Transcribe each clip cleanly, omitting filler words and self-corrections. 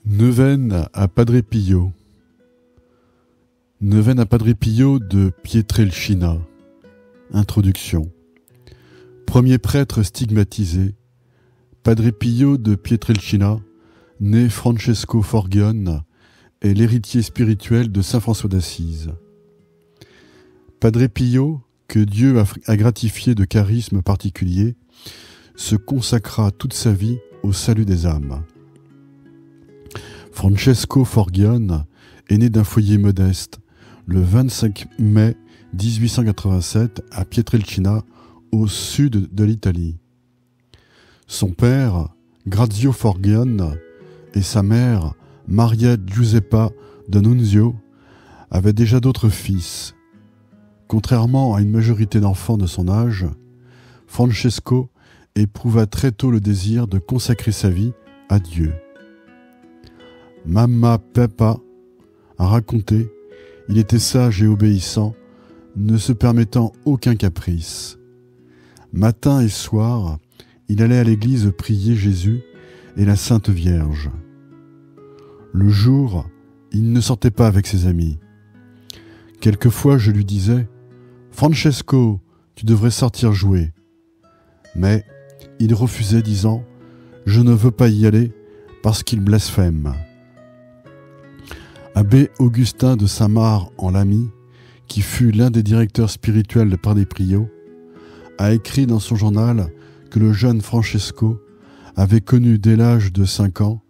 Neuvaine à Padre Pio. Neuvaine à Padre Pio de Pietrelcina. Introduction. Premier prêtre stigmatisé, Padre Pio de Pietrelcina, né Francesco Forgione, est l'héritier spirituel de saint François d'Assise. Padre Pio, que Dieu a gratifié de charisme particulier, se consacra toute sa vie au salut des âmes. Francesco Forgione est né d'un foyer modeste le 25 mai 1887 à Pietrelcina, au sud de l'Italie. Son père, Grazio Forgione, et sa mère, Maria Giuseppa d'Annunzio, avaient déjà d'autres fils. Contrairement à une majorité d'enfants de son âge, Francesco éprouva très tôt le désir de consacrer sa vie à Dieu. Mamma Peppa a raconté, il était sage et obéissant, ne se permettant aucun caprice. Matin et soir, il allait à l'église prier Jésus et la Sainte Vierge. Le jour, il ne sortait pas avec ses amis. Quelquefois, je lui disais « Francesco, tu devrais sortir jouer ». Mais il refusait, disant « Je ne veux pas y aller parce qu'il blasphème ». Abbé Augustin de Saint-Marc en Lamy, qui fut l'un des directeurs spirituels de Padre Pio, a écrit dans son journal que le jeune Francesco avait connu dès l'âge de 5 ans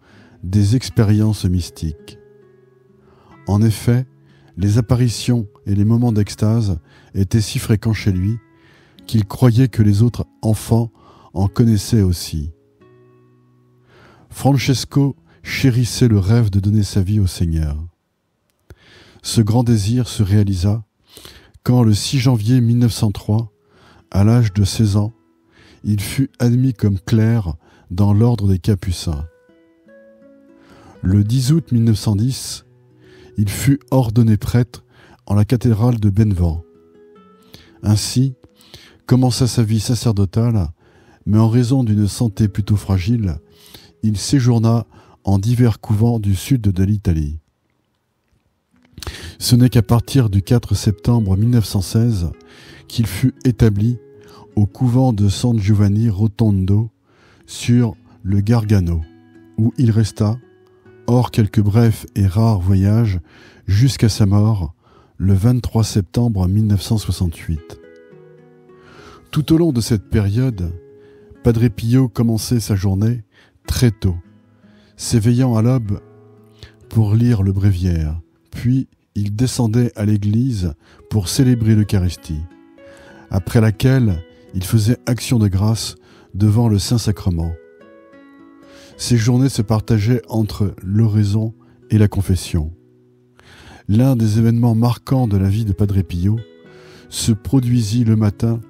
des expériences mystiques. En effet, les apparitions et les moments d'extase étaient si fréquents chez lui qu'il croyait que les autres enfants en connaissaient aussi. Francesco chérissait le rêve de donner sa vie au Seigneur. Ce grand désir se réalisa quand, le 6 janvier 1903, à l'âge de 16 ans, il fut admis comme clerc dans l'ordre des Capucins. Le 10 août 1910, il fut ordonné prêtre en la cathédrale de Benevent. Ainsi commença sa vie sacerdotale, mais en raison d'une santé plutôt fragile, il séjourna en divers couvents du sud de l'Italie. Ce n'est qu'à partir du 4 septembre 1916 qu'il fut établi au couvent de San Giovanni Rotondo sur le Gargano, où il resta, hors quelques brefs et rares voyages, jusqu'à sa mort, le 23 septembre 1968. Tout au long de cette période, Padre Pio commençait sa journée très tôt, s'éveillant à l'aube pour lire le bréviaire, puis il descendait à l'église pour célébrer l'Eucharistie, après laquelle il faisait action de grâce devant le Saint-Sacrement. Ces journées se partageaient entre l'oraison et la confession. L'un des événements marquants de la vie de Padre Pio se produisit le matin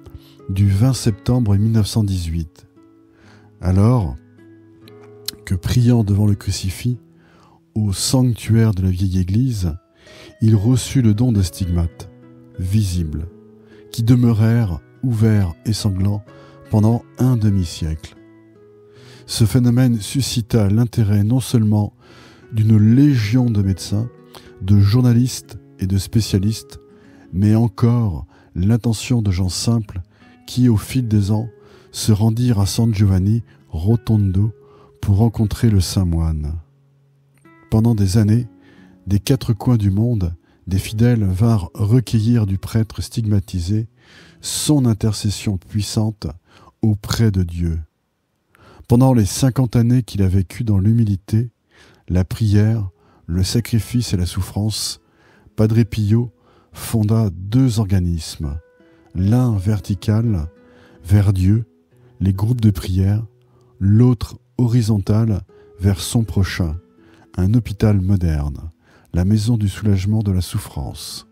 du 20 septembre 1918. Alors que, priant devant le crucifix au sanctuaire de la vieille église, il reçut le don de stigmates, visibles, qui demeurèrent ouverts et sanglants pendant un demi-siècle. Ce phénomène suscita l'intérêt non seulement d'une légion de médecins, de journalistes et de spécialistes, mais encore l'attention de gens simples qui, au fil des ans, se rendirent à San Giovanni Rotondo pour rencontrer le saint moine. Pendant des années, des 4 coins du monde, des fidèles vinrent recueillir du prêtre stigmatisé son intercession puissante auprès de Dieu. Pendant les 50 années qu'il a vécues dans l'humilité, la prière, le sacrifice et la souffrance, Padre Pio fonda 2 organismes, l'un vertical, vers Dieu, les groupes de prière, l'autre horizontal, vers son prochain, un hôpital moderne, la maison du soulagement de la souffrance.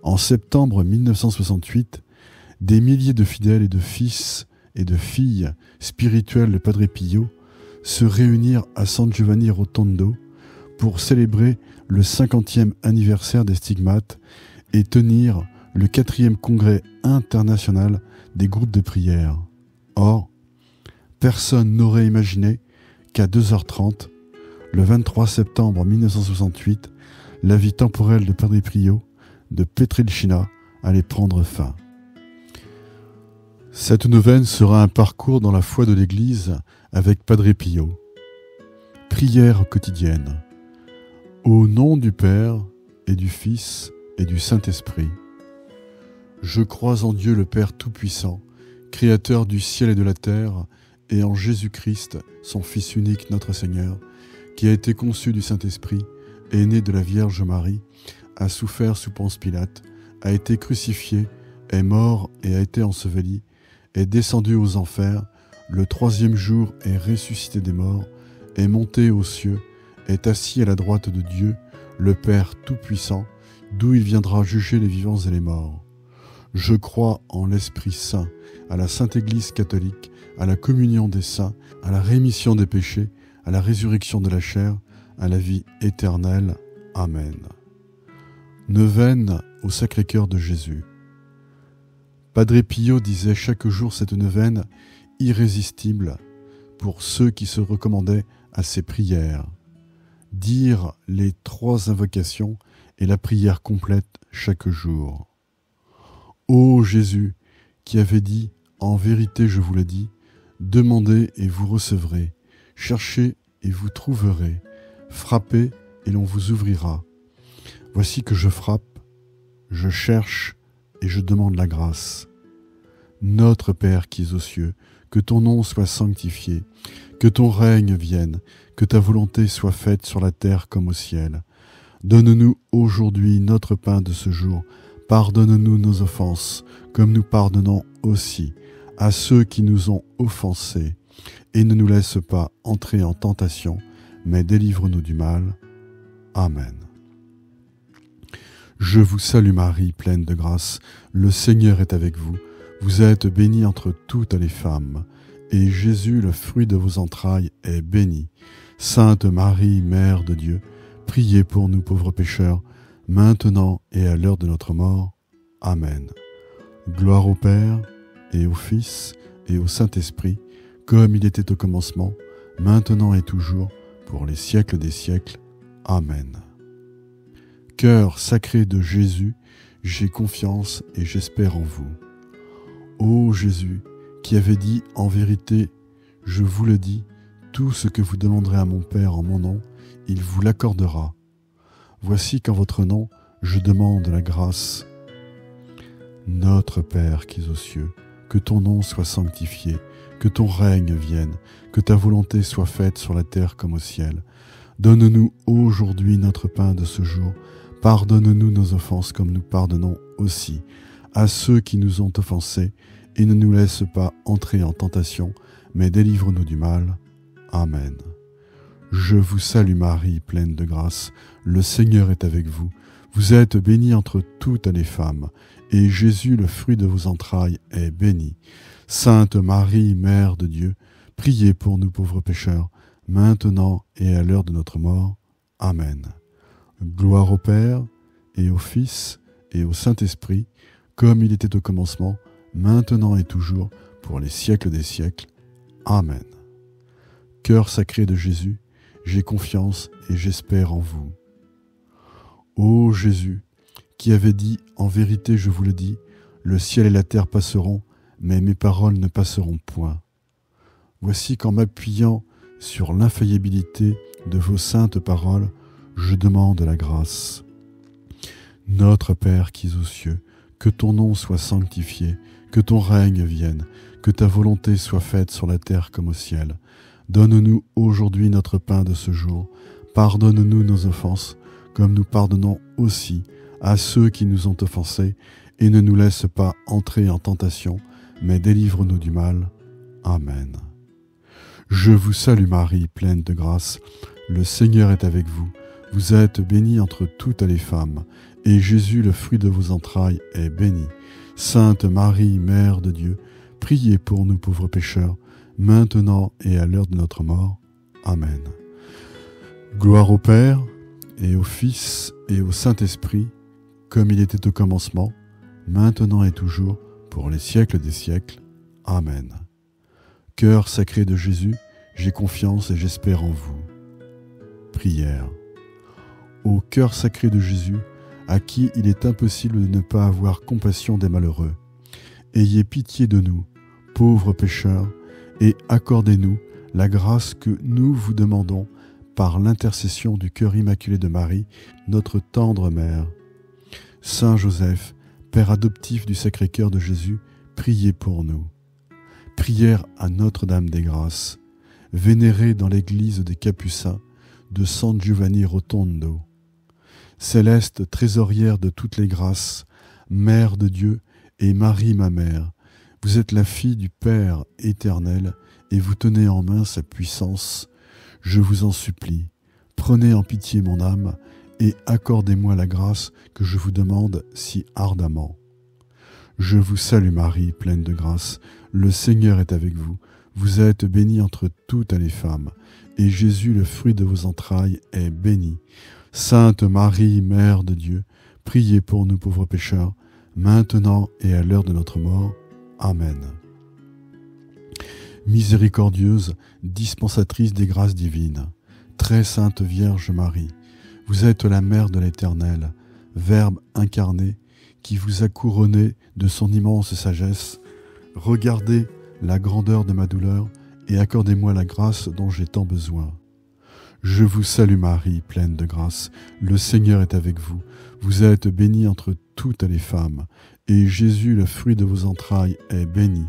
En septembre 1968, des milliers de fidèles et de fils et de filles spirituels de Padre Pio se réunirent à San Giovanni Rotondo pour célébrer le 50e anniversaire des stigmates et tenir le 4e congrès international des groupes de prière. Or, personne n'aurait imaginé qu'à 2h30, le 23 septembre 1968, la vie temporelle de Padre Pio de Pietrelcina allait prendre fin. Cette neuvaine sera un parcours dans la foi de l'Église avec Padre Pio. Prière quotidienne. Au nom du Père et du Fils et du Saint-Esprit. Je crois en Dieu le Père Tout-Puissant, Créateur du ciel et de la terre, et en Jésus-Christ, son Fils unique, notre Seigneur, qui a été conçu du Saint-Esprit, est né de la Vierge Marie, a souffert sous Ponce Pilate, a été crucifié, est mort et a été enseveli, est descendu aux enfers, le troisième jour est ressuscité des morts, est monté aux cieux, est assis à la droite de Dieu, le Père Tout-Puissant, d'où il viendra juger les vivants et les morts. Je crois en l'Esprit Saint, à la Sainte Église catholique, à la communion des saints, à la rémission des péchés, à la résurrection de la chair, à la vie éternelle. Amen. Neuvaine au Sacré-Cœur de Jésus. Padre Pio disait chaque jour cette neuvaine irrésistible pour ceux qui se recommandaient à ses prières. Dire les 3 invocations et la prière complète chaque jour. Ô Jésus, qui avait dit « En vérité je vous le dis, demandez et vous recevrez, cherchez et vous trouverez, frappez et l'on vous ouvrira. Voici que je frappe, je cherche et je demande la grâce. Notre Père qui es aux cieux, que ton nom soit sanctifié, que ton règne vienne, que ta volonté soit faite sur la terre comme au ciel. Donne-nous aujourd'hui notre pain de ce jour. Pardonne-nous nos offenses, comme nous pardonnons aussi à ceux qui nous ont offensés. Et ne nous laisse pas entrer en tentation, mais délivre-nous du mal. Amen. Je vous salue Marie, pleine de grâce, le Seigneur est avec vous. Vous êtes bénie entre toutes les femmes, et Jésus, le fruit de vos entrailles, est béni. Sainte Marie, Mère de Dieu, priez pour nous pauvres pécheurs, maintenant et à l'heure de notre mort. Amen. Gloire au Père, et au Fils, et au Saint-Esprit, comme il était au commencement, maintenant et toujours, pour les siècles des siècles. Amen. Cœur sacré de Jésus, j'ai confiance et j'espère en vous. Ô Jésus, qui avait dit « En vérité, je vous le dis, tout ce que vous demanderez à mon Père en mon nom, il vous l'accordera. Voici qu'en votre nom, je demande la grâce. Notre Père qui es aux cieux, que ton nom soit sanctifié, que ton règne vienne, que ta volonté soit faite sur la terre comme au ciel. Donne-nous aujourd'hui notre pain de ce jour. Pardonne-nous nos offenses comme nous pardonnons aussi à ceux qui nous ont offensés, et ne nous laisse pas entrer en tentation, mais délivre-nous du mal. Amen. Je vous salue Marie, pleine de grâce, le Seigneur est avec vous. Vous êtes bénie entre toutes les femmes, et Jésus, le fruit de vos entrailles, est béni. Sainte Marie, Mère de Dieu, priez pour nous pauvres pécheurs, maintenant et à l'heure de notre mort. Amen. Gloire au Père, et au Fils, et au Saint-Esprit, comme il était au commencement, maintenant et toujours, pour les siècles des siècles. Amen. Cœur sacré de Jésus, j'ai confiance et j'espère en vous. Ô Jésus, qui avait dit « En vérité je vous le dis, le ciel et la terre passeront, mais mes paroles ne passeront point. » Voici qu'en m'appuyant sur l'infaillibilité de vos saintes paroles, je demande la grâce. Notre Père qui es aux cieux, que ton nom soit sanctifié, que ton règne vienne, que ta volonté soit faite sur la terre comme au ciel. Donne-nous aujourd'hui notre pain de ce jour. Pardonne-nous nos offenses, comme nous pardonnons aussi à ceux qui nous ont offensés, et ne nous laisse pas entrer en tentation, mais délivre-nous du mal. Amen. Je vous salue Marie, pleine de grâce, le Seigneur est avec vous. Vous êtes bénie entre toutes les femmes, et Jésus, le fruit de vos entrailles, est béni. Sainte Marie, Mère de Dieu, priez pour nous pauvres pécheurs, maintenant et à l'heure de notre mort. Amen. Gloire au Père, et au Fils, et au Saint-Esprit, comme il était au commencement, maintenant et toujours, pour les siècles des siècles. Amen. Cœur sacré de Jésus, j'ai confiance et j'espère en vous. prière. Ô cœur sacré de Jésus, à qui il est impossible de ne pas avoir compassion des malheureux, ayez pitié de nous, pauvres pécheurs, et accordez-nous la grâce que nous vous demandons par l'intercession du cœur immaculé de Marie, notre tendre mère. Saint Joseph, Père adoptif du Sacré-Cœur de Jésus, priez pour nous. Prière à Notre-Dame des Grâces, vénérée dans l'église des Capucins de San Giovanni Rotondo. Céleste trésorière de toutes les grâces, Mère de Dieu et Marie ma mère, vous êtes la fille du Père éternel et vous tenez en main sa puissance. Je vous en supplie, prenez en pitié mon âme et accordez-moi la grâce que je vous demande si ardemment. Je vous salue Marie, pleine de grâce, le Seigneur est avec vous. Vous êtes bénie entre toutes les femmes, et Jésus, le fruit de vos entrailles, est béni. Sainte Marie, Mère de Dieu, priez pour nous pauvres pécheurs, maintenant et à l'heure de notre mort. Amen. Miséricordieuse, dispensatrice des grâces divines, très sainte Vierge Marie, vous êtes la Mère de l'Éternel, Verbe incarné, qui vous a couronné de son immense sagesse. Regardez la grandeur de ma douleur et accordez-moi la grâce dont j'ai tant besoin. Je vous salue Marie, pleine de grâce, le Seigneur est avec vous. Vous êtes bénie entre toutes les femmes, et Jésus, le fruit de vos entrailles, est béni.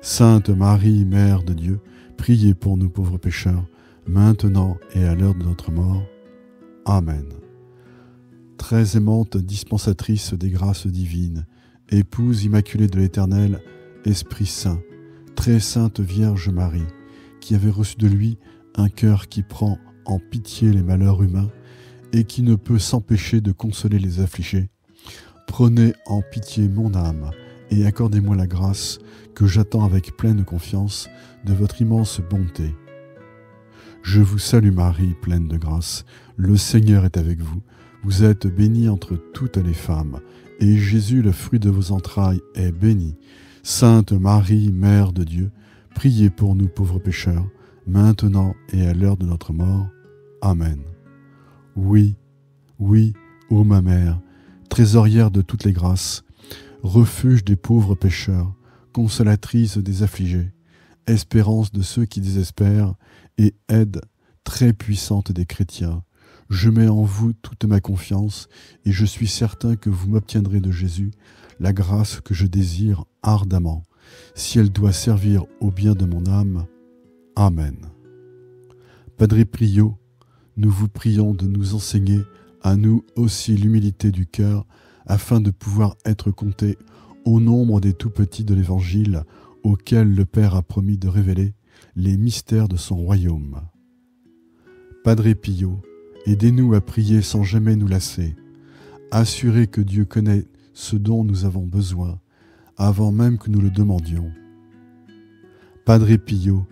Sainte Marie, Mère de Dieu, priez pour nous pauvres pécheurs, maintenant et à l'heure de notre mort. Amen. Très aimante dispensatrice des grâces divines, épouse immaculée de l'Éternel, Esprit Saint, très sainte Vierge Marie, qui avait reçu de lui un cœur qui prend en pitié les malheurs humains et qui ne peut s'empêcher de consoler les affligés, prenez en pitié mon âme et accordez-moi la grâce que j'attends avec pleine confiance de votre immense bonté. Je vous salue Marie, pleine de grâce, le Seigneur est avec vous. Vous êtes bénie entre toutes les femmes, et Jésus, le fruit de vos entrailles, est béni. Sainte Marie, Mère de Dieu, priez pour nous pauvres pécheurs, maintenant et à l'heure de notre mort. Amen. Oui, oui, ô ma mère, trésorière de toutes les grâces, refuge des pauvres pécheurs, consolatrice des affligés, espérance de ceux qui désespèrent et aide très puissante des chrétiens, je mets en vous toute ma confiance et je suis certain que vous m'obtiendrez de Jésus la grâce que je désire ardemment, si elle doit servir au bien de mon âme. Amen. Padre Pio, nous vous prions de nous enseigner à nous aussi l'humilité du cœur, afin de pouvoir être comptés au nombre des tout-petits de l'Évangile auxquels le Père a promis de révéler les mystères de son royaume. Padre Pio, aidez-nous à prier sans jamais nous lasser. Assurez que Dieu connaît ce dont nous avons besoin, avant même que nous le demandions. Padre Pio,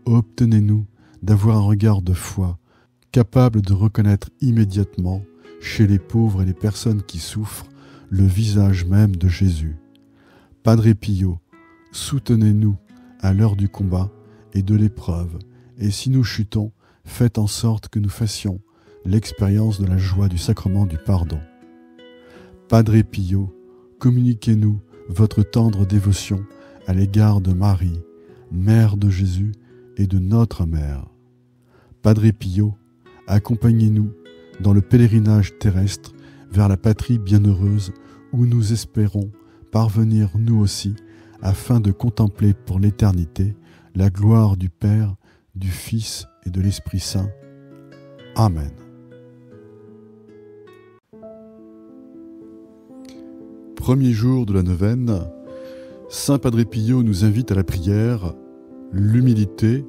obtenez-nous d'avoir un regard de foi, capable de reconnaître immédiatement, chez les pauvres et les personnes qui souffrent, le visage même de Jésus. Padre Pio, soutenez-nous à l'heure du combat et de l'épreuve, et si nous chutons, faites en sorte que nous fassions l'expérience de la joie du sacrement du pardon. Padre Pio, communiquez-nous votre tendre dévotion à l'égard de Marie, Mère de Jésus et de notre Mère. Padre Pio, accompagnez-nous dans le pèlerinage terrestre vers la patrie bienheureuse où nous espérons parvenir nous aussi afin de contempler pour l'éternité la gloire du Père, du Fils et de l'Esprit Saint. Amen. Premier jour de la neuvaine, Saint Padre Pio nous invite à la prière, l'humilité,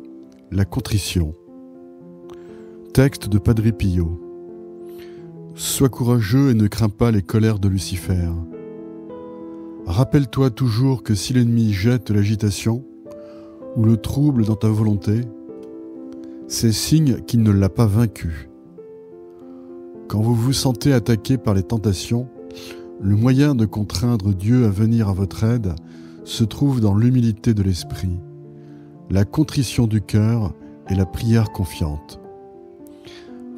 la contrition. Texte de Padre Pio. Sois courageux et ne crains pas les colères de Lucifer. Rappelle-toi toujours que si l'ennemi jette l'agitation ou le trouble dans ta volonté, c'est signe qu'il ne l'a pas vaincu. Quand vous vous sentez attaqué par les tentations, le moyen de contraindre Dieu à venir à votre aide se trouve dans l'humilité de l'esprit, la contrition du cœur et la prière confiante.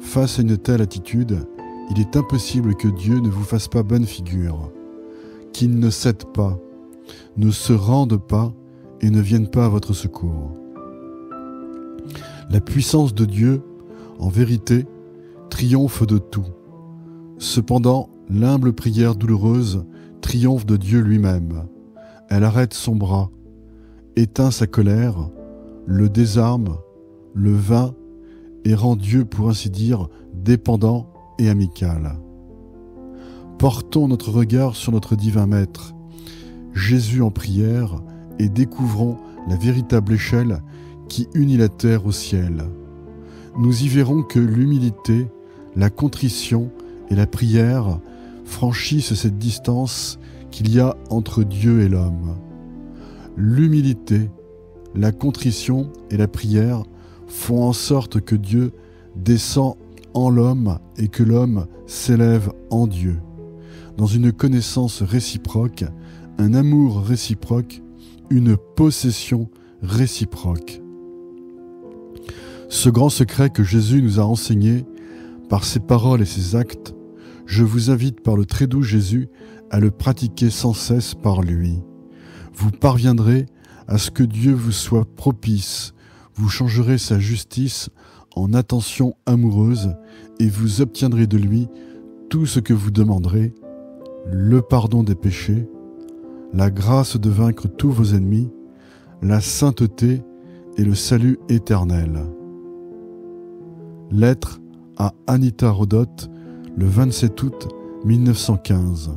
face à une telle attitude, il est impossible que Dieu ne vous fasse pas bonne figure, qu'il ne cède pas, ne se rende pas et ne vienne pas à votre secours. La puissance de Dieu, en vérité, triomphe de tout. Cependant, l'humble prière douloureuse triomphe de Dieu lui-même. Elle arrête son bras, éteint sa colère, le désarme, le vainc et rend Dieu, pour ainsi dire, dépendant et amical. Portons notre regard sur notre divin Maître, Jésus en prière, et découvrons la véritable échelle qui unit la terre au ciel. Nous y verrons que l'humilité, la contrition et la prière franchissent cette distance qu'il y a entre Dieu et l'homme. L'humilité, la contrition et la prière font en sorte que Dieu descend en l'homme et que l'homme s'élève en Dieu. Dans une connaissance réciproque, un amour réciproque, une possession réciproque. Ce grand secret que Jésus nous a enseigné par ses paroles et ses actes, je vous invite par le très doux Jésus à le pratiquer sans cesse par lui. Vous parviendrez à ce que Dieu vous soit propice, vous changerez sa justice en attention amoureuse et vous obtiendrez de lui tout ce que vous demanderez, le pardon des péchés, la grâce de vaincre tous vos ennemis, la sainteté et le salut éternel. Lettre à Anita Rodot, le 27 août 1915.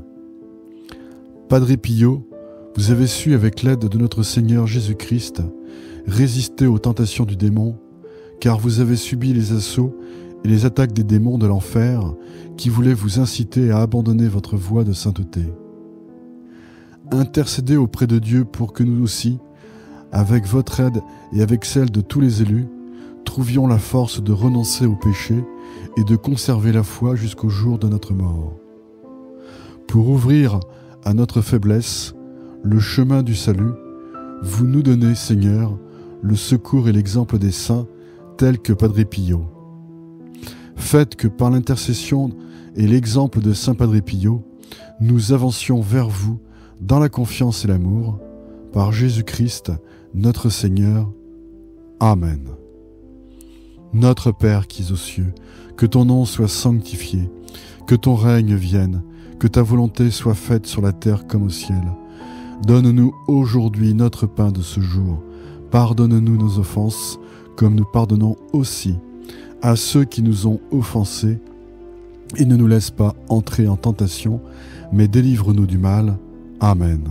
Padre Pio, vous avez su, avec l'aide de notre Seigneur Jésus-Christ, résister aux tentations du démon, car vous avez subi les assauts et les attaques des démons de l'enfer qui voulaient vous inciter à abandonner votre voie de sainteté. Intercédez auprès de Dieu pour que nous aussi, avec votre aide et avec celle de tous les élus, trouvions la force de renoncer au péché et de conserver la foi jusqu'au jour de notre mort. Pour ouvrir à notre faiblesse le chemin du salut, vous nous donnez, Seigneur, le secours et l'exemple des saints tels que Padre Pio. Faites que par l'intercession et l'exemple de Saint Padre Pio, nous avancions vers vous dans la confiance et l'amour, par Jésus-Christ, notre Seigneur. Amen. Notre Père qui es aux cieux, que ton nom soit sanctifié, que ton règne vienne, que ta volonté soit faite sur la terre comme au ciel. Donne-nous aujourd'hui notre pain de ce jour. Pardonne-nous nos offenses, comme nous pardonnons aussi à ceux qui nous ont offensés. Et ne nous laisse pas entrer en tentation, mais délivre-nous du mal. Amen.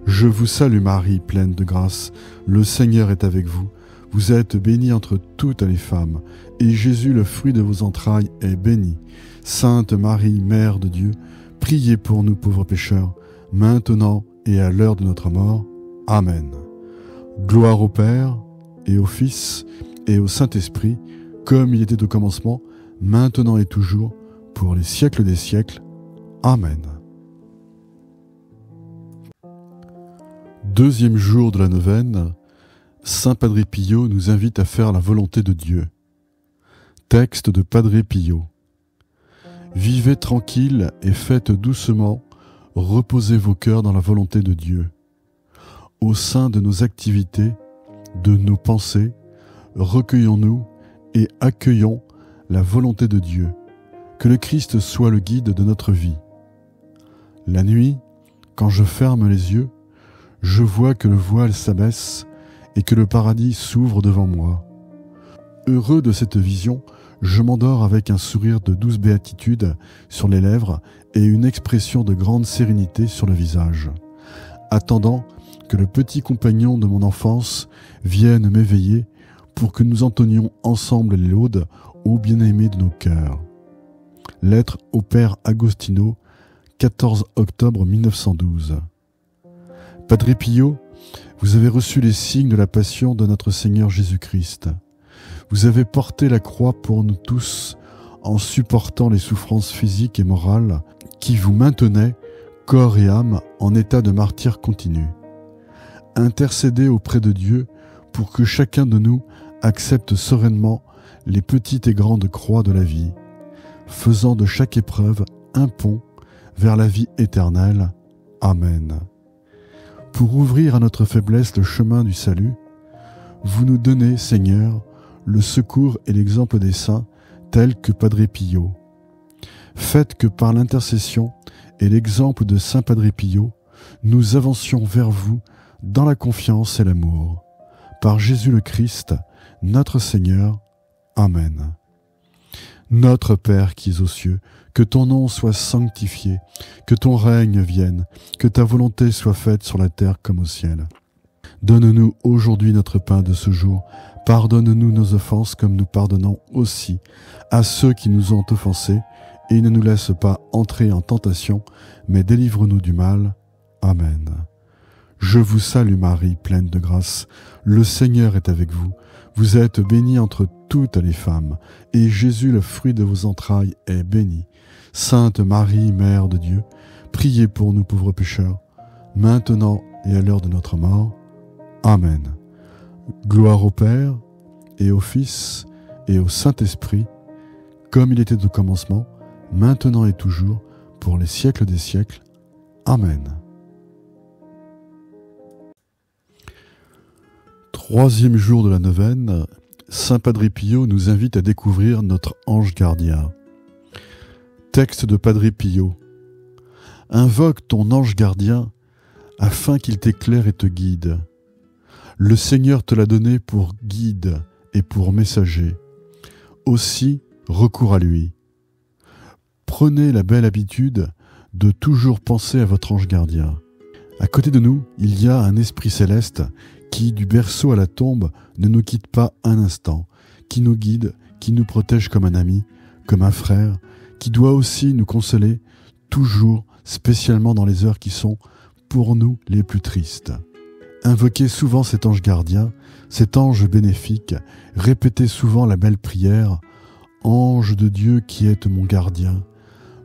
Je vous salue Marie, pleine de grâce. Le Seigneur est avec vous. Vous êtes bénie entre toutes les femmes, et Jésus, le fruit de vos entrailles, est béni. Sainte Marie, Mère de Dieu, priez pour nous pauvres pécheurs, maintenant et à l'heure de notre mort. Amen. Gloire au Père, et au Fils, et au Saint-Esprit, comme il était au commencement, maintenant et toujours, pour les siècles des siècles. Amen. Deuxième jour de la neuvaine, Saint Padre Pio nous invite à faire la volonté de Dieu. Texte de Padre Pio. Vivez tranquille et faites doucement, reposez vos cœurs dans la volonté de Dieu. Au sein de nos activités, de nos pensées, recueillons-nous et accueillons la volonté de Dieu. Que le Christ soit le guide de notre vie. La nuit, quand je ferme les yeux, je vois que le voile s'abaisse et que le paradis s'ouvre devant moi. Heureux de cette vision, je m'endors avec un sourire de douce béatitude sur les lèvres et une expression de grande sérénité sur le visage, attendant que le petit compagnon de mon enfance vienne m'éveiller pour que nous entonnions ensemble les laudes au bien-aimé de nos cœurs. Lettre au Père Agostino, 14 octobre 1912. Padre Pio, vous avez reçu les signes de la passion de notre Seigneur Jésus-Christ. Vous avez porté la croix pour nous tous en supportant les souffrances physiques et morales qui vous maintenaient, corps et âme, en état de martyre continu. Intercédez auprès de Dieu pour que chacun de nous accepte sereinement les petites et grandes croix de la vie, faisant de chaque épreuve un pont vers la vie éternelle. Amen. Pour ouvrir à notre faiblesse le chemin du salut, vous nous donnez, Seigneur, le secours et l'exemple des saints tels que Padre Pio. Faites que par l'intercession et l'exemple de Saint Padre Pio, nous avancions vers vous dans la confiance et l'amour. Par Jésus le Christ, notre Seigneur. Amen. Notre Père qui es aux cieux, que ton nom soit sanctifié, que ton règne vienne, que ta volonté soit faite sur la terre comme au ciel. Donne-nous aujourd'hui notre pain de ce jour. Pardonne-nous nos offenses comme nous pardonnons aussi à ceux qui nous ont offensés, et ne nous laisse pas entrer en tentation, mais délivre-nous du mal. Amen. Je vous salue Marie, pleine de grâce. Le Seigneur est avec vous. Vous êtes bénie entre toutes les femmes, et Jésus, le fruit de vos entrailles, est béni. Sainte Marie, Mère de Dieu, priez pour nous pauvres pécheurs, maintenant et à l'heure de notre mort. Amen. Gloire au Père, et au Fils, et au Saint-Esprit, comme il était au commencement, maintenant et toujours, pour les siècles des siècles. Amen. Troisième jour de la neuvaine, Saint Padre Pio nous invite à découvrir notre ange gardien. Texte de Padre Pio. Invoque ton ange gardien afin qu'il t'éclaire et te guide. Le Seigneur te l'a donné pour guide et pour messager. Aussi, recours à lui. Prenez la belle habitude de toujours penser à votre ange gardien. À côté de nous, il y a un esprit céleste qui, du berceau à la tombe, ne nous quitte pas un instant, qui nous guide, qui nous protège comme un ami, comme un frère, qui doit aussi nous consoler, toujours, spécialement dans les heures qui sont, pour nous, les plus tristes. Invoquez souvent cet ange gardien, cet ange bénéfique, répétez souvent la belle prière « Ange de Dieu qui êtes mon gardien,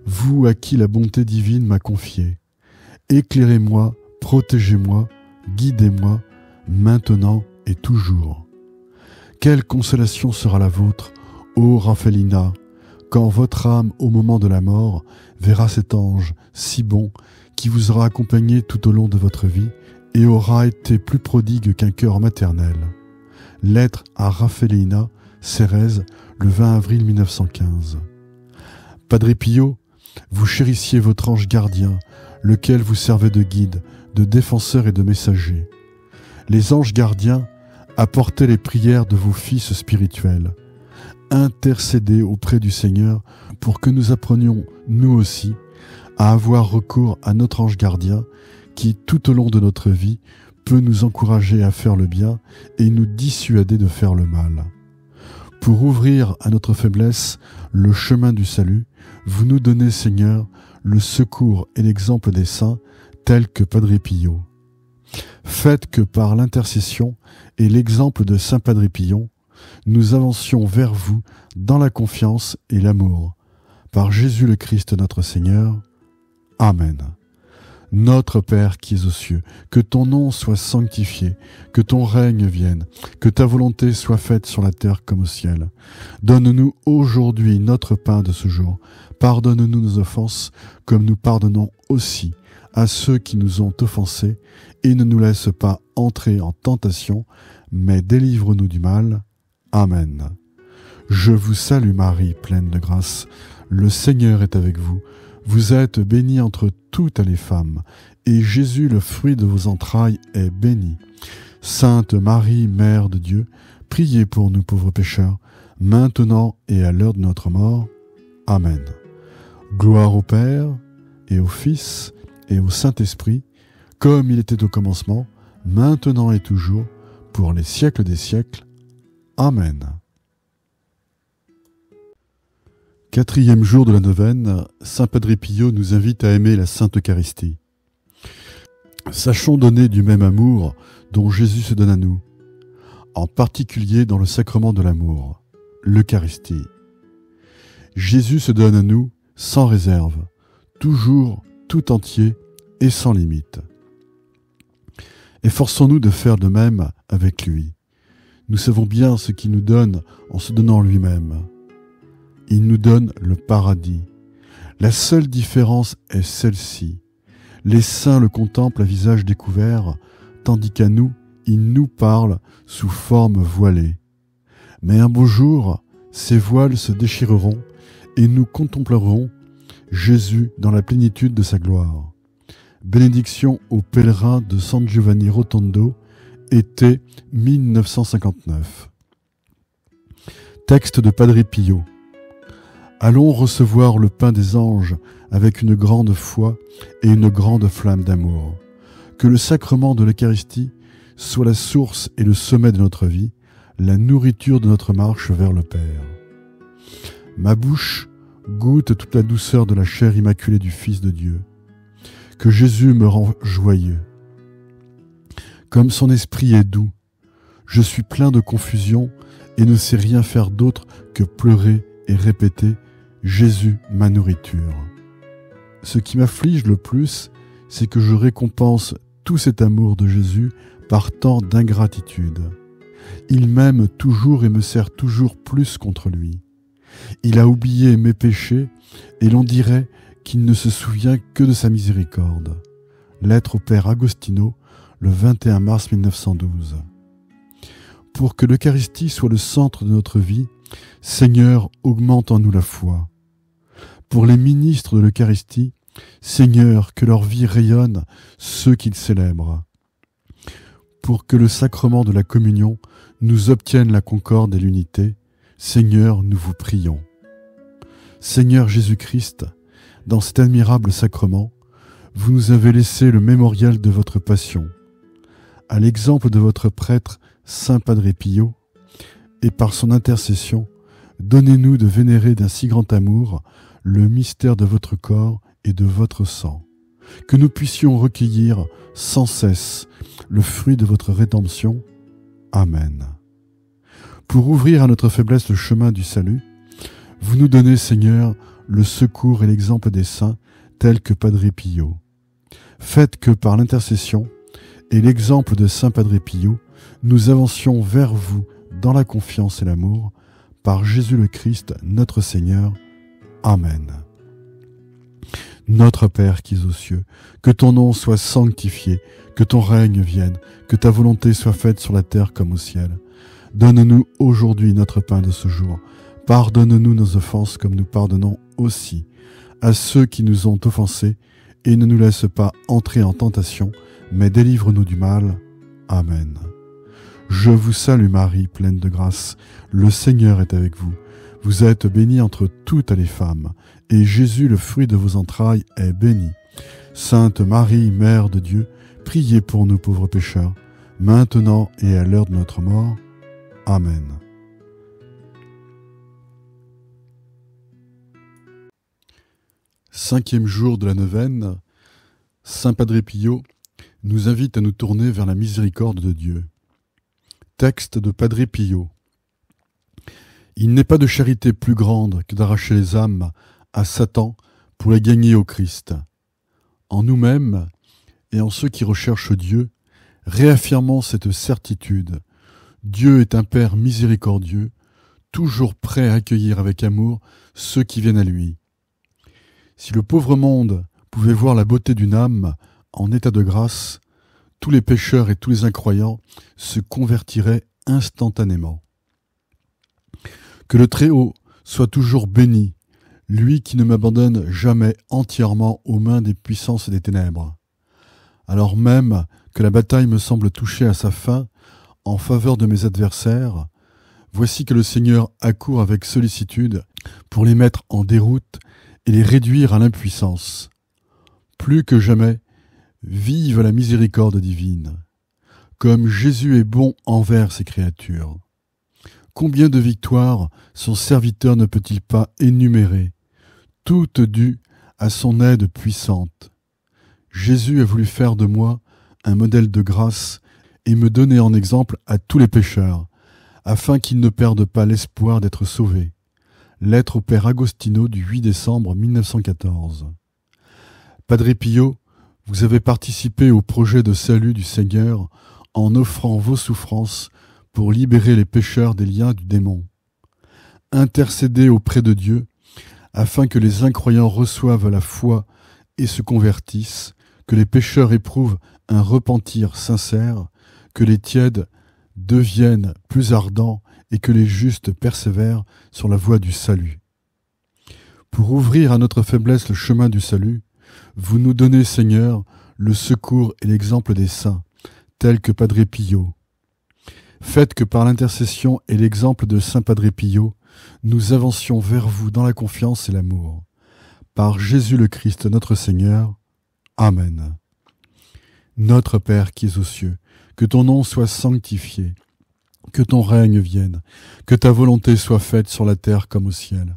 vous à qui la bonté divine m'a confié, éclairez-moi, protégez-moi, guidez-moi, maintenant et toujours. Quelle consolation sera la vôtre, ô Raphaëlina, quand votre âme, au moment de la mort, verra cet ange si bon qui vous aura accompagné tout au long de votre vie et aura été plus prodigue qu'un cœur maternel. Lettre à Raphaëlina, Cérèse, le 20 avril 1915. Padre Pio, vous chérissiez votre ange gardien, lequel vous servait de guide, de défenseur et de messager. Les anges gardiens apportaient les prières de vos fils spirituels. Intercédez auprès du Seigneur pour que nous apprenions, nous aussi, à avoir recours à notre ange gardien qui, tout au long de notre vie, peut nous encourager à faire le bien et nous dissuader de faire le mal. Pour ouvrir à notre faiblesse le chemin du salut, vous nous donnez, Seigneur, le secours et l'exemple des saints, tels que Padre Pio. Faites que par l'intercession et l'exemple de Saint Padre Pio, nous avancions vers vous dans la confiance et l'amour. Par Jésus le Christ notre Seigneur. Amen. Notre Père qui es aux cieux, que ton nom soit sanctifié, que ton règne vienne, que ta volonté soit faite sur la terre comme au ciel. Donne-nous aujourd'hui notre pain de ce jour. Pardonne-nous nos offenses, comme nous pardonnons aussi à ceux qui nous ont offensés, et ne nous laisse pas entrer en tentation, mais délivre-nous du mal. Amen. Je vous salue Marie, pleine de grâce. Le Seigneur est avec vous. Vous êtes bénie entre toutes les femmes, et Jésus, le fruit de vos entrailles, est béni. Sainte Marie, Mère de Dieu, priez pour nous pauvres pécheurs, maintenant et à l'heure de notre mort. Amen. Gloire au Père, et au Fils, et au Saint-Esprit, comme il était au commencement, maintenant et toujours, pour les siècles des siècles. Amen. Quatrième jour de la neuvaine, Saint Padre Pio nous invite à aimer la Sainte Eucharistie. Sachons donner du même amour dont Jésus se donne à nous, en particulier dans le sacrement de l'amour, l'Eucharistie. Jésus se donne à nous sans réserve, toujours, tout entier et sans limite. Efforçons-nous de faire de même avec lui. Nous savons bien ce qu'il nous donne en se donnant lui-même. Il nous donne le paradis. La seule différence est celle-ci. Les saints le contemplent à visage découvert, tandis qu'à nous, il nous parle sous forme voilée. Mais un beau jour, ces voiles se déchireront et nous contemplerons Jésus dans la plénitude de sa gloire. Bénédiction aux pèlerins de San Giovanni Rotondo, été 1959. Texte de Padre Pio. Allons recevoir le pain des anges avec une grande foi et une grande flamme d'amour. Que le sacrement de l'Eucharistie soit la source et le sommet de notre vie, la nourriture de notre marche vers le Père. Ma bouche goûte toute la douceur de la chair immaculée du Fils de Dieu. Que Jésus me rend joyeux. Comme son esprit est doux, je suis plein de confusion et ne sais rien faire d'autre que pleurer et répéter « Jésus, ma nourriture ». Ce qui m'afflige le plus, c'est que je récompense tout cet amour de Jésus par tant d'ingratitude. Il m'aime toujours et me sert toujours plus contre lui. Il a oublié mes péchés et l'on dirait qu'il ne se souvient que de sa miséricorde. Lettre au Père Agostino, le 21 mars 1912. Pour que l'Eucharistie soit le centre de notre vie, Seigneur, augmente en nous la foi. Pour les ministres de l'Eucharistie, Seigneur, que leur vie rayonne ceux qu'ils célèbrent. Pour que le sacrement de la communion nous obtienne la concorde et l'unité, Seigneur, nous vous prions. Seigneur Jésus-Christ, dans cet admirable sacrement, vous nous avez laissé le mémorial de votre passion. À l'exemple de votre prêtre, Saint Padre Pio, et par son intercession, donnez-nous de vénérer d'un si grand amour le mystère de votre corps et de votre sang, que nous puissions recueillir sans cesse le fruit de votre rédemption. Amen. Pour ouvrir à notre faiblesse le chemin du salut, vous nous donnez, Seigneur, le secours et l'exemple des saints, tels que Padre Pio. Faites que par l'intercession et l'exemple de Saint Padre Pio, nous avancions vers vous dans la confiance et l'amour, par Jésus le Christ, notre Seigneur. Amen. Notre Père qui es aux cieux, que ton nom soit sanctifié, que ton règne vienne, que ta volonté soit faite sur la terre comme au ciel. Donne-nous aujourd'hui notre pain de ce jour. Pardonne-nous nos offenses comme nous pardonnons aussi à ceux qui nous ont offensés, et ne nous laisse pas entrer en tentation, mais délivre-nous du mal. Amen. Je vous salue Marie, pleine de grâce, le Seigneur est avec vous. Vous êtes bénie entre toutes les femmes, et Jésus, le fruit de vos entrailles, est béni. Sainte Marie, Mère de Dieu, priez pour nous pauvres pécheurs, maintenant et à l'heure de notre mort. Amen. Cinquième jour de la neuvaine, Saint Padre Pio nous invite à nous tourner vers la miséricorde de Dieu. Texte de Padre Pio. Il n'est pas de charité plus grande que d'arracher les âmes à Satan pour les gagner au Christ. En nous-mêmes et en ceux qui recherchent Dieu, réaffirmons cette certitude. Dieu est un Père miséricordieux, toujours prêt à accueillir avec amour ceux qui viennent à lui. Si le pauvre monde pouvait voir la beauté d'une âme en état de grâce, tous les pécheurs et tous les incroyants se convertiraient instantanément. Que le Très-Haut soit toujours béni, lui qui ne m'abandonne jamais entièrement aux mains des puissances et des ténèbres. Alors même que la bataille me semble toucher à sa fin en faveur de mes adversaires, voici que le Seigneur accourt avec sollicitude pour les mettre en déroute et les réduire à l'impuissance. Plus que jamais, vive la miséricorde divine. Comme Jésus est bon envers ses créatures. Combien de victoires son serviteur ne peut-il pas énumérer, toutes dues à son aide puissante. Jésus a voulu faire de moi un modèle de grâce et me donner en exemple à tous les pécheurs, afin qu'ils ne perdent pas l'espoir d'être sauvés. Lettre au Père Agostino du 8 décembre 1914. Padre Pio, vous avez participé au projet de salut du Seigneur en offrant vos souffrances pour libérer les pécheurs des liens du démon. Intercédez auprès de Dieu, afin que les incroyants reçoivent la foi et se convertissent, que les pécheurs éprouvent un repentir sincère, que les tièdes deviennent plus ardents et que les justes persévèrent sur la voie du salut. Pour ouvrir à notre faiblesse le chemin du salut, vous nous donnez, Seigneur, le secours et l'exemple des saints, tels que Padre Pio. Faites que par l'intercession et l'exemple de Saint Padre Pio, nous avancions vers vous dans la confiance et l'amour. Par Jésus le Christ notre Seigneur. Amen. Notre Père qui es aux cieux, que ton nom soit sanctifié, que ton règne vienne, que ta volonté soit faite sur la terre comme au ciel.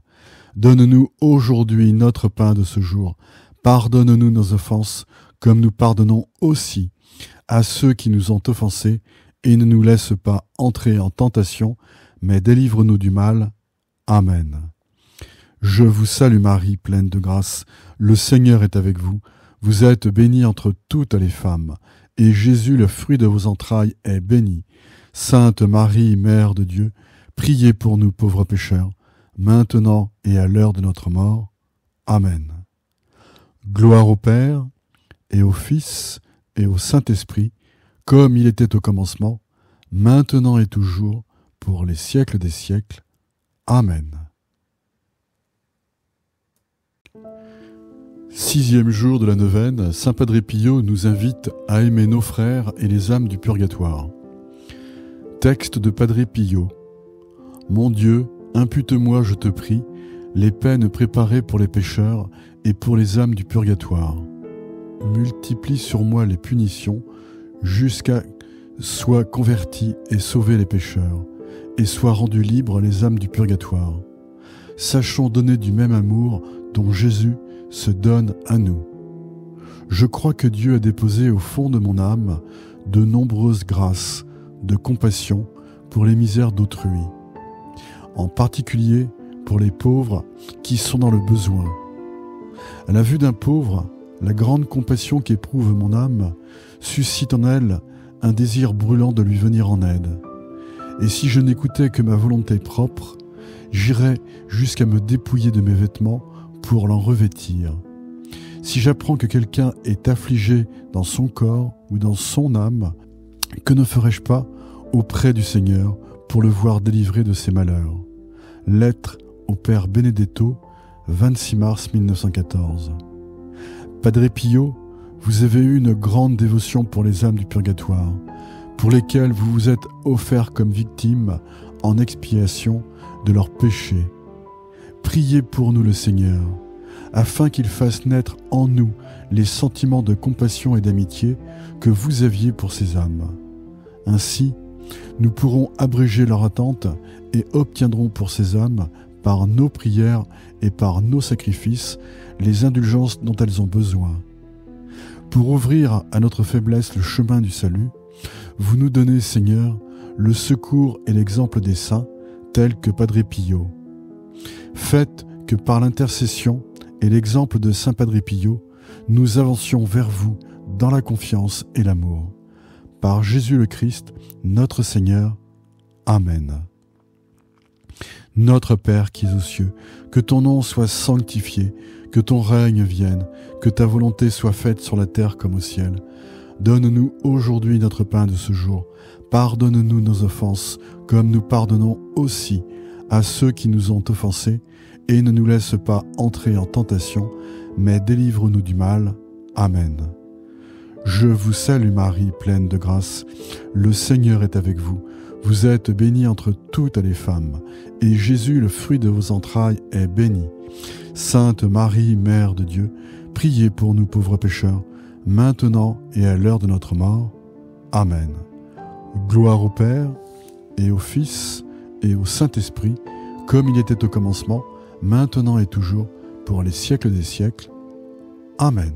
Donne-nous aujourd'hui notre pain de ce jour. Pardonne-nous nos offenses, comme nous pardonnons aussi à ceux qui nous ont offensés, et ne nous laisse pas entrer en tentation, mais délivre-nous du mal. Amen. Je vous salue Marie, pleine de grâce. Le Seigneur est avec vous. Vous êtes bénie entre toutes les femmes, et Jésus, le fruit de vos entrailles, est béni. Sainte Marie, Mère de Dieu, priez pour nous pauvres pécheurs, maintenant et à l'heure de notre mort. Amen. Gloire au Père, et au Fils, et au Saint-Esprit, comme il était au commencement, maintenant et toujours, pour les siècles des siècles. Amen. 6e jour de la neuvaine, Saint Padre Pio nous invite à aimer nos frères et les âmes du purgatoire. Texte de Padre Pio. Mon Dieu, impute-moi, je te prie, les peines préparées pour les pécheurs et pour les âmes du purgatoire. Multiplie sur moi les punitions, jusqu'à soient convertis et sauvés les pécheurs, et soient rendus libres les âmes du purgatoire. Sachons donner du même amour dont Jésus se donne à nous. Je crois que Dieu a déposé au fond de mon âme de nombreuses grâces, de compassion pour les misères d'autrui, en particulier pour les pauvres qui sont dans le besoin. À la vue d'un pauvre, la grande compassion qu'éprouve mon âme suscite en elle un désir brûlant de lui venir en aide. Et si je n'écoutais que ma volonté propre, j'irais jusqu'à me dépouiller de mes vêtements pour l'en revêtir. Si j'apprends que quelqu'un est affligé dans son corps ou dans son âme, que ne ferais-je pas auprès du Seigneur pour le voir délivré de ses malheurs? Lettre au Père Benedetto, 26 mars 1914. Padre Pio, vous avez eu une grande dévotion pour les âmes du purgatoire, pour lesquelles vous vous êtes offert comme victimes en expiation de leurs péchés. Priez pour nous le Seigneur, afin qu'il fasse naître en nous les sentiments de compassion et d'amitié que vous aviez pour ces âmes. Ainsi, nous pourrons abréger leur attente et obtiendrons pour ces âmes, par nos prières et par nos sacrifices, les indulgences dont elles ont besoin. Pour ouvrir à notre faiblesse le chemin du salut, vous nous donnez, Seigneur, le secours et l'exemple des saints, tels que Padre Pio. Faites que par l'intercession et l'exemple de Saint Padre Pio, nous avancions vers vous dans la confiance et l'amour. Par Jésus le Christ, notre Seigneur. Amen. Notre Père qui es aux cieux, que ton nom soit sanctifié, que ton règne vienne, que ta volonté soit faite sur la terre comme au ciel. Donne-nous aujourd'hui notre pain de ce jour. Pardonne-nous nos offenses, comme nous pardonnons aussi à ceux qui nous ont offensés, et ne nous laisse pas entrer en tentation, mais délivre-nous du mal. Amen. Je vous salue Marie, pleine de grâce. Le Seigneur est avec vous. Vous êtes bénie entre toutes les femmes, et Jésus, le fruit de vos entrailles, est béni. Sainte Marie, Mère de Dieu, priez pour nous pauvres pécheurs, maintenant et à l'heure de notre mort. Amen. Gloire au Père, et au Fils, et au Saint-Esprit, comme il était au commencement, maintenant et toujours, pour les siècles des siècles. Amen.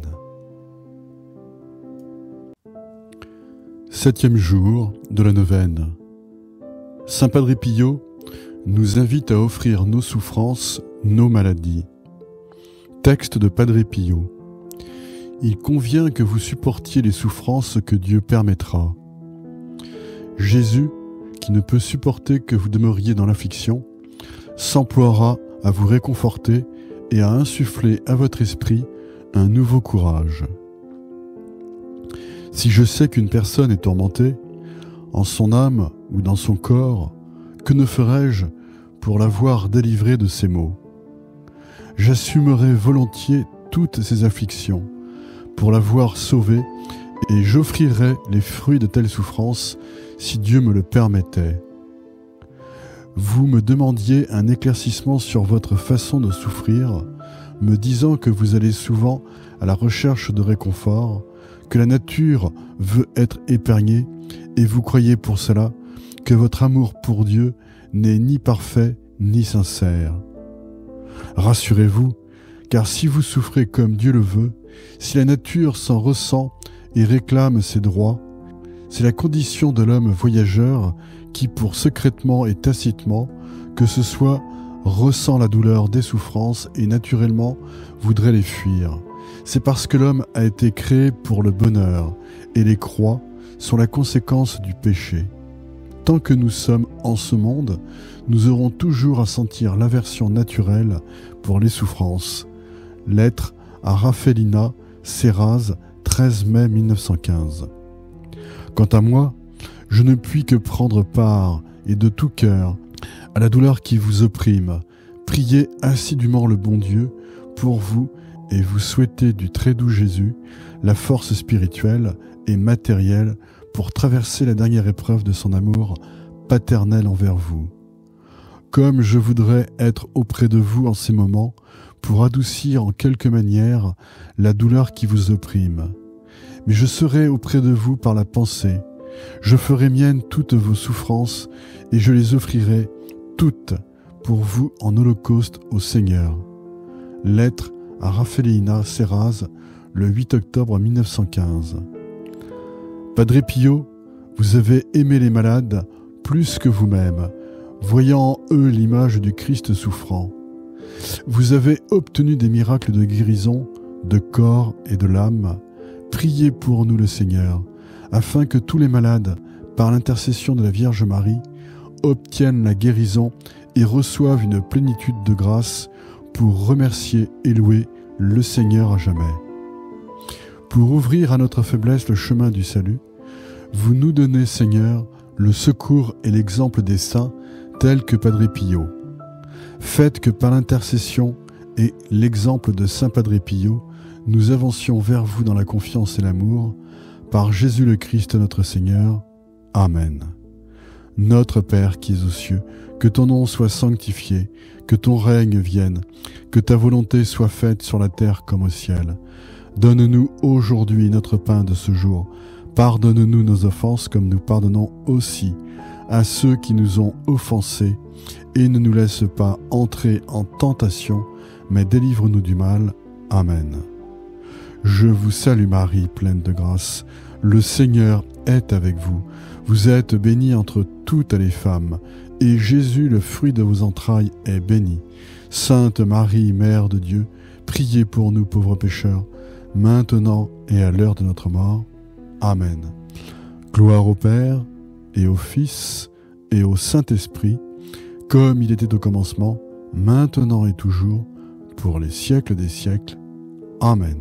7e jour de la neuvaine. Saint Padre Pio nous invite à offrir nos souffrances, nos maladies. Texte de Padre Pio. Il convient que vous supportiez les souffrances que Dieu permettra. Jésus, qui ne peut supporter que vous demeuriez dans l'affliction, s'emploiera à vous réconforter et à insuffler à votre esprit un nouveau courage. Si je sais qu'une personne est tourmentée, en son âme ou dans son corps, que ne ferais-je pour l'avoir délivrée de ces maux? J'assumerai volontiers toutes ces afflictions pour l'avoir sauvée, et j'offrirai les fruits de telles souffrances si Dieu me le permettait. Vous me demandiez un éclaircissement sur votre façon de souffrir, me disant que vous allez souvent à la recherche de réconfort, que la nature veut être épargnée, et vous croyez pour cela que votre amour pour Dieu n'est ni parfait ni sincère. Rassurez-vous, car si vous souffrez comme Dieu le veut, si la nature s'en ressent et réclame ses droits, c'est la condition de l'homme voyageur qui, pour secrètement et tacitement, que ce soit, ressent la douleur des souffrances et naturellement voudrait les fuir. C'est parce que l'homme a été créé pour le bonheur, et les croix sont la conséquence du péché. Tant que nous sommes en ce monde, nous aurons toujours à sentir l'aversion naturelle pour les souffrances. Lettre à Raffaellina Serraz, 13 mai 1915. Quant à moi, je ne puis que prendre part, et de tout cœur, à la douleur qui vous opprime. Priez assidûment le bon Dieu pour vous et vous souhaitez du très doux Jésus la force spirituelle et matérielle pour traverser la dernière épreuve de son amour paternel envers vous. Comme je voudrais être auprès de vous en ces moments pour adoucir en quelque manière la douleur qui vous opprime. Mais je serai auprès de vous par la pensée. Je ferai mienne toutes vos souffrances et je les offrirai toutes pour vous en holocauste au Seigneur. Lettre à Raffaellina Serraz, le 8 octobre 1915. Padre Pio, vous avez aimé les malades plus que vous-même, voyant en eux l'image du Christ souffrant. Vous avez obtenu des miracles de guérison, de corps et de l'âme. Priez pour nous le Seigneur, afin que tous les malades, par l'intercession de la Vierge Marie, obtiennent la guérison et reçoivent une plénitude de grâce pour remercier et louer le Seigneur à jamais. Pour ouvrir à notre faiblesse le chemin du salut, vous nous donnez, Seigneur, le secours et l'exemple des saints tels que Padre Pio. Faites que par l'intercession et l'exemple de Saint Padre Pio, nous avancions vers vous dans la confiance et l'amour, par Jésus le Christ notre Seigneur. Amen. Notre Père qui es aux cieux, que ton nom soit sanctifié, que ton règne vienne, que ta volonté soit faite sur la terre comme au ciel. Donne-nous aujourd'hui notre pain de ce jour. Pardonne-nous nos offenses comme nous pardonnons aussi à ceux qui nous ont offensés, et ne nous laisse pas entrer en tentation, mais délivre-nous du mal. Amen. Je vous salue Marie, pleine de grâce. Le Seigneur est avec vous. Vous êtes bénie entre toutes les femmes, et Jésus, le fruit de vos entrailles, est béni. Sainte Marie, Mère de Dieu, priez pour nous pauvres pécheurs, maintenant et à l'heure de notre mort. Amen. Gloire au Père, et au Fils, et au Saint-Esprit, comme il était au commencement, maintenant et toujours, pour les siècles des siècles. Amen.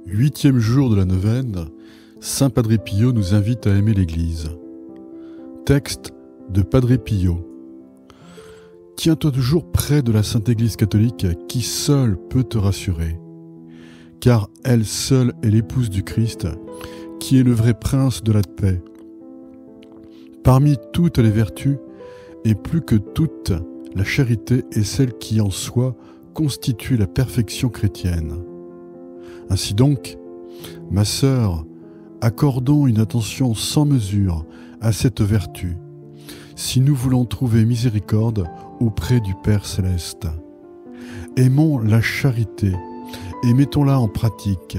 8e jour de la neuvaine, Saint Padre Pio nous invite à aimer l'Église. Texte de Padre Pio. Tiens-toi toujours près de la Sainte Église catholique qui seule peut te rassurer, car elle seule est l'épouse du Christ, qui est le vrai prince de la paix. Parmi toutes les vertus, et plus que toutes, la charité est celle qui en soi constitue la perfection chrétienne. Ainsi donc, ma sœur, accordons une attention sans mesure à cette vertu, si nous voulons trouver miséricorde auprès du Père céleste. Aimons la charité et mettons-la en pratique.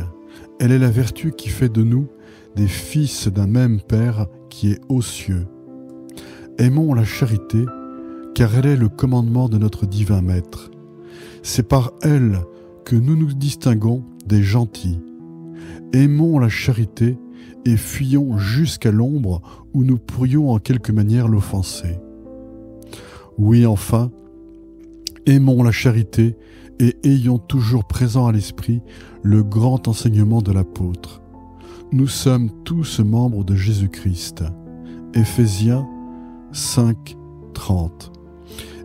Elle est la vertu qui fait de nous des fils d'un même Père qui est aux cieux. Aimons la charité, car elle est le commandement de notre divin Maître. C'est par elle que nous nous distinguons des gentils. Aimons la charité, et fuyons jusqu'à l'ombre où nous pourrions en quelque manière l'offenser. Oui, enfin, aimons la charité et ayons toujours présent à l'esprit le grand enseignement de l'apôtre. Nous sommes tous membres de Jésus-Christ. Éphésiens 5, 30.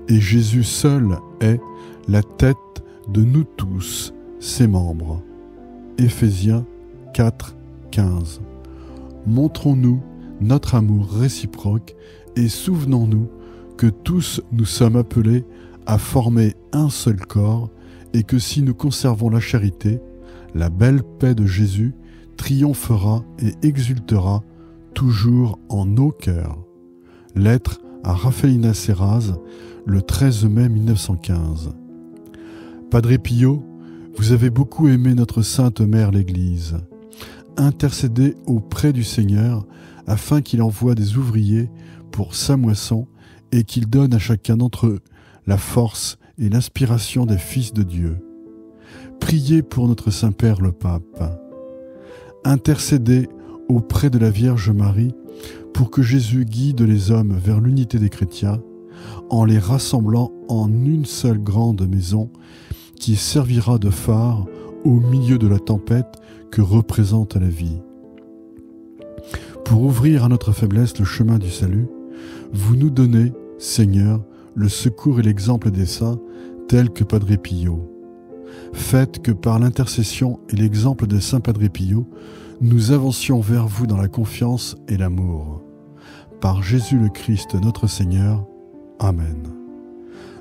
Et Jésus seul est la tête de nous tous, ses membres. Éphésiens 4, 15. Montrons-nous notre amour réciproque et souvenons-nous que tous nous sommes appelés à former un seul corps et que si nous conservons la charité, la belle paix de Jésus triomphera et exultera toujours en nos cœurs. Lettre à Raffaellina Serraz, le 13 mai 1915. Padre Pio, vous avez beaucoup aimé notre Sainte Mère l'Église. Intercédez auprès du Seigneur afin qu'il envoie des ouvriers pour sa moisson et qu'il donne à chacun d'entre eux la force et l'inspiration des fils de Dieu. Priez pour notre Saint-Père le Pape. Intercédez auprès de la Vierge Marie pour que Jésus guide les hommes vers l'unité des chrétiens en les rassemblant en une seule grande maison qui servira de phare au milieu de la tempête que représente la vie. Pour ouvrir à notre faiblesse le chemin du salut, vous nous donnez, Seigneur, le secours et l'exemple des saints tels que Padre Pio. Faites que par l'intercession et l'exemple de Saint Padre Pio, nous avancions vers vous dans la confiance et l'amour. Par Jésus le Christ notre Seigneur. Amen.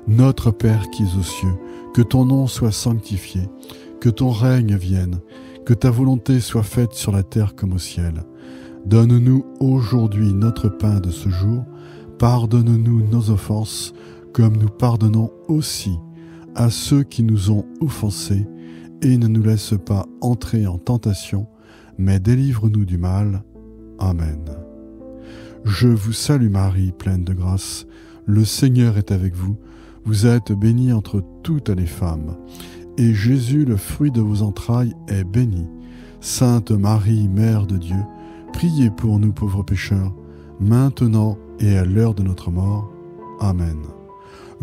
Notre Père qui es aux cieux, que ton nom soit sanctifié, que ton règne vienne, que ta volonté soit faite sur la terre comme au ciel. Donne-nous aujourd'hui notre pain de ce jour. Pardonne-nous nos offenses, comme nous pardonnons aussi à ceux qui nous ont offensés, et ne nous laisse pas entrer en tentation, mais délivre-nous du mal. Amen. Je vous salue Marie, pleine de grâce. Le Seigneur est avec vous. Vous êtes bénie entre toutes les femmes. Et Jésus, le fruit de vos entrailles, est béni. Sainte Marie, Mère de Dieu, priez pour nous pauvres pécheurs, maintenant et à l'heure de notre mort. Amen.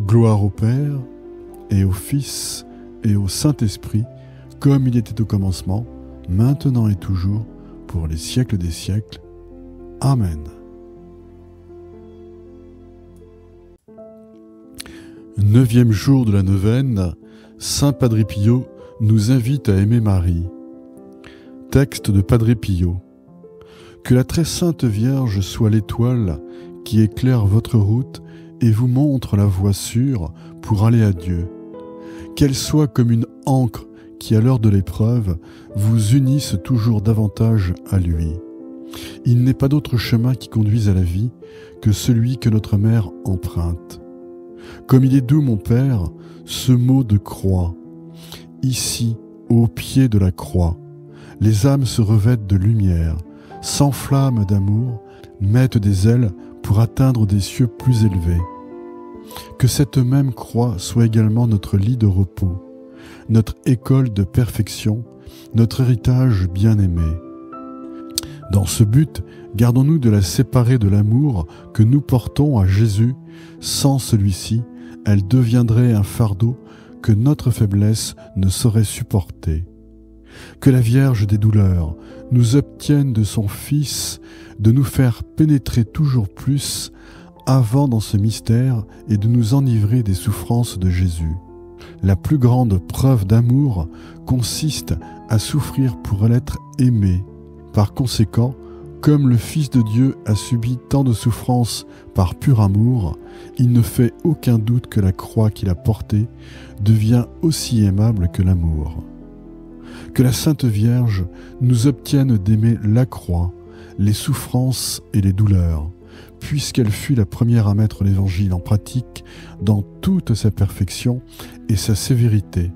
Gloire au Père, et au Fils, et au Saint-Esprit, comme il était au commencement, maintenant et toujours, pour les siècles des siècles. Amen. Neuvième jour de la neuvaine, Saint Padre Pio nous invite à aimer Marie. Texte de Padre Pio. Que la très sainte Vierge soit l'étoile qui éclaire votre route et vous montre la voie sûre pour aller à Dieu. Qu'elle soit comme une ancre qui, à l'heure de l'épreuve, vous unisse toujours davantage à lui. Il n'est pas d'autre chemin qui conduise à la vie que celui que notre mère emprunte. Comme il est doux, mon Père, ce mot de croix. Ici, au pied de la croix, les âmes se revêtent de lumière, s'enflamment d'amour, mettent des ailes pour atteindre des cieux plus élevés. Que cette même croix soit également notre lit de repos, notre école de perfection, notre héritage bien-aimé. Dans ce but, gardons-nous de la séparer de l'amour que nous portons à Jésus. Sans celui-ci, elle deviendrait un fardeau que notre faiblesse ne saurait supporter. Que la Vierge des douleurs nous obtienne de son Fils de nous faire pénétrer toujours plus avant dans ce mystère et de nous enivrer des souffrances de Jésus. La plus grande preuve d'amour consiste à souffrir pour l'être aimé. Par conséquent, comme le Fils de Dieu a subi tant de souffrances par pur amour, il ne fait aucun doute que la croix qu'il a portée devient aussi aimable que l'amour. Que la Sainte Vierge nous obtienne d'aimer la croix, les souffrances et les douleurs, puisqu'elle fut la première à mettre l'Évangile en pratique dans toute sa perfection et sa sévérité,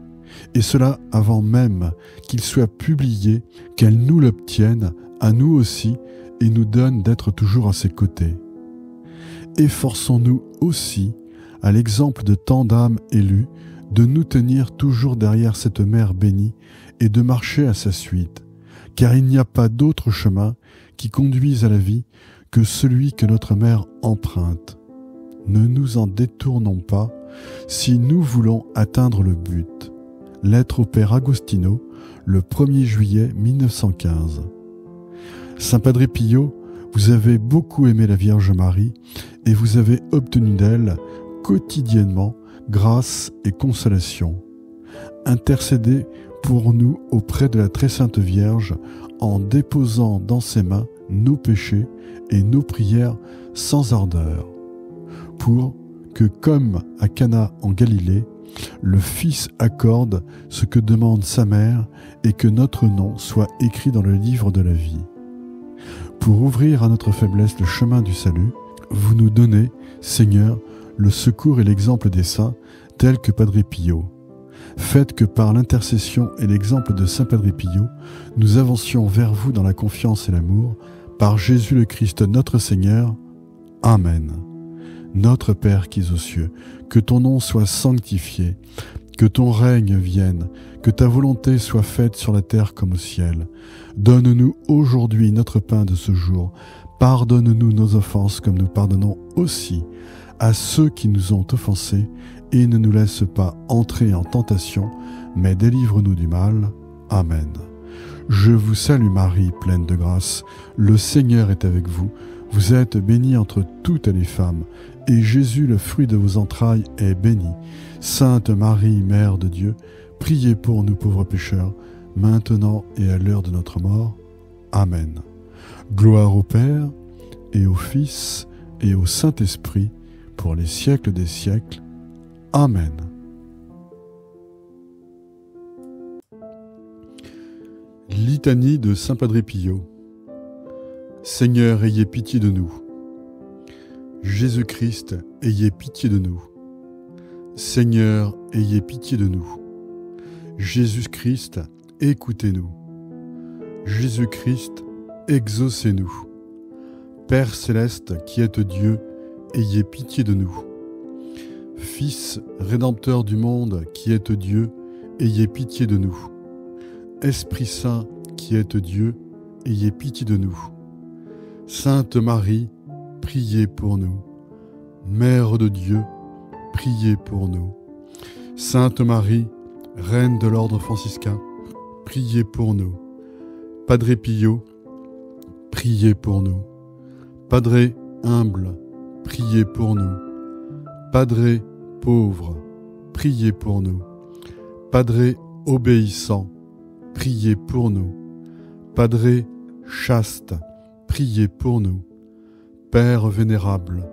et cela avant même qu'il soit publié, qu'elle nous l'obtienne à nous aussi et nous donne d'être toujours à ses côtés. Efforçons-nous aussi, à l'exemple de tant d'âmes élues, de nous tenir toujours derrière cette mère bénie et de marcher à sa suite, car il n'y a pas d'autre chemin qui conduisent à la vie que celui que notre mère emprunte. Ne nous en détournons pas si nous voulons atteindre le but. Lettre au Père Agostino, le 1er juillet 1915. Saint Padre Pio, vous avez beaucoup aimé la Vierge Marie et vous avez obtenu d'elle quotidiennement grâce et consolation. Intercédez pour nous auprès de la très sainte Vierge en déposant dans ses mains nos péchés et nos prières sans ardeur, pour que, comme à Cana en Galilée, le Fils accorde ce que demande sa mère et que notre nom soit écrit dans le livre de la vie. Pour ouvrir à notre faiblesse le chemin du salut, vous nous donnez, Seigneur, le secours et l'exemple des saints, tels que Padre Pio. Faites que par l'intercession et l'exemple de Saint Padre Pio, nous avancions vers vous dans la confiance et l'amour, par Jésus le Christ notre Seigneur. Amen. Notre Père qui es aux cieux, que ton nom soit sanctifié, que ton règne vienne, que ta volonté soit faite sur la terre comme au ciel. Donne-nous aujourd'hui notre pain de ce jour. Pardonne-nous nos offenses comme nous pardonnons aussi à ceux qui nous ont offensés, et ne nous laisse pas entrer en tentation, mais délivre-nous du mal. Amen. Je vous salue Marie, pleine de grâce. Le Seigneur est avec vous. Vous êtes bénie entre toutes les femmes, et Jésus, le fruit de vos entrailles, est béni. Sainte Marie, Mère de Dieu, priez pour nous pauvres pécheurs, maintenant et à l'heure de notre mort. Amen. Gloire au Père, et au Fils, et au Saint-Esprit, pour les siècles des siècles. Amen. Litanie de Saint Padre Pio. Seigneur, ayez pitié de nous. Jésus-Christ, ayez pitié de nous. Seigneur, ayez pitié de nous. Jésus-Christ, écoutez-nous. Jésus-Christ, exaucez-nous. Père céleste qui êtes Dieu, ayez pitié de nous. Fils rédempteur du monde qui êtes Dieu, ayez pitié de nous. Esprit Saint qui êtes Dieu, ayez pitié de nous. Sainte Marie, priez pour nous. Mère de Dieu, priez pour nous. Sainte Marie, Reine de l'ordre franciscain, priez pour nous. Padre Pio, priez pour nous. Padre humble, priez pour nous. Padre pauvre, priez pour nous. Padre obéissant, priez pour nous. Padre chaste, priez pour nous. Père vénérable,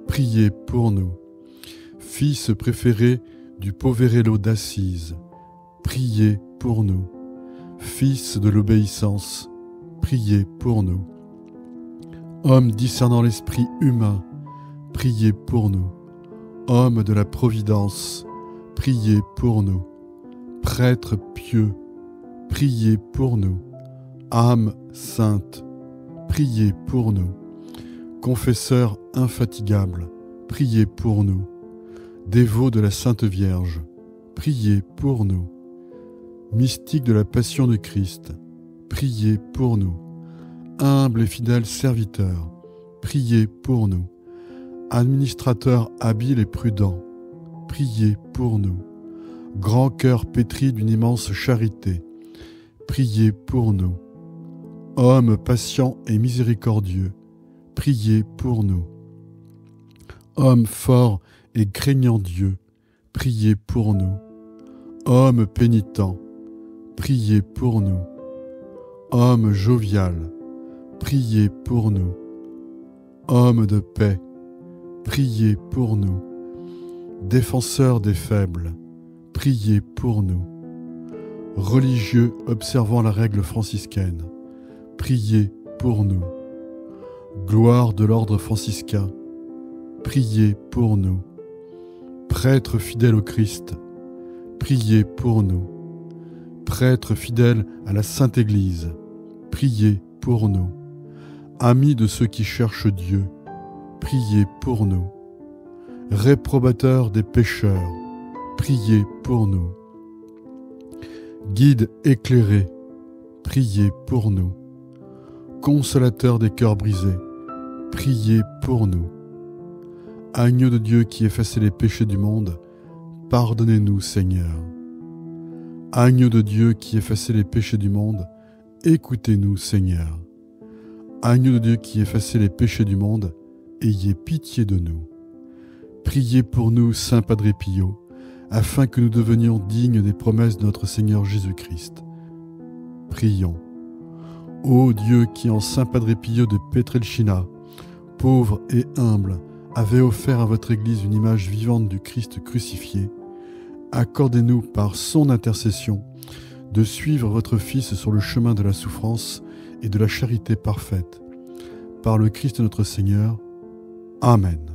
priez pour nous. Fils préféré du Poverello d'Assise, priez pour nous. Fils de l'obéissance, priez pour nous. Homme discernant l'esprit humain, priez pour nous. Homme de la providence, priez pour nous. Prêtre pieux, priez pour nous. Âme sainte, priez pour nous. Confesseur infatigable, priez pour nous. Dévot de la Sainte Vierge, priez pour nous. Mystique de la Passion de Christ, priez pour nous. Humble et fidèle serviteur, priez pour nous. Administrateur habile et prudent, priez pour nous. Grand cœur pétri d'une immense charité, priez pour nous. Homme patient et miséricordieux, priez pour nous. Homme fort et craignant Dieu, priez pour nous. Homme pénitent, priez pour nous. Homme jovial, priez pour nous. Homme de paix, priez pour nous. Défenseur des faibles, priez pour nous. Religieux observant la règle franciscaine, priez pour nous. Gloire de l'ordre franciscain, priez pour nous. Prêtre fidèle au Christ, priez pour nous. Prêtre fidèle à la Sainte Église, priez pour nous. Amis de ceux qui cherchent Dieu, priez pour nous. Réprobateur des pécheurs, priez pour nous. Guide éclairé, priez pour nous. consolateur des cœurs brisés, priez pour nous. Agneau de Dieu qui effacez les péchés du monde, pardonnez-nous, Seigneur. Agneau de Dieu qui effacez les péchés du monde, écoutez-nous, Seigneur. Agneau de Dieu qui effacez les péchés du monde, ayez pitié de nous. Priez pour nous, Saint Padre Pio, afin que nous devenions dignes des promesses de notre Seigneur Jésus-Christ. Prions. Ô Dieu qui en Saint Padre Pio de Pietrelcina, pauvre et humble, avait offert à votre Église une image vivante du Christ crucifié, accordez-nous par son intercession de suivre votre Fils sur le chemin de la souffrance et de la charité parfaite. Par le Christ notre Seigneur. Amen.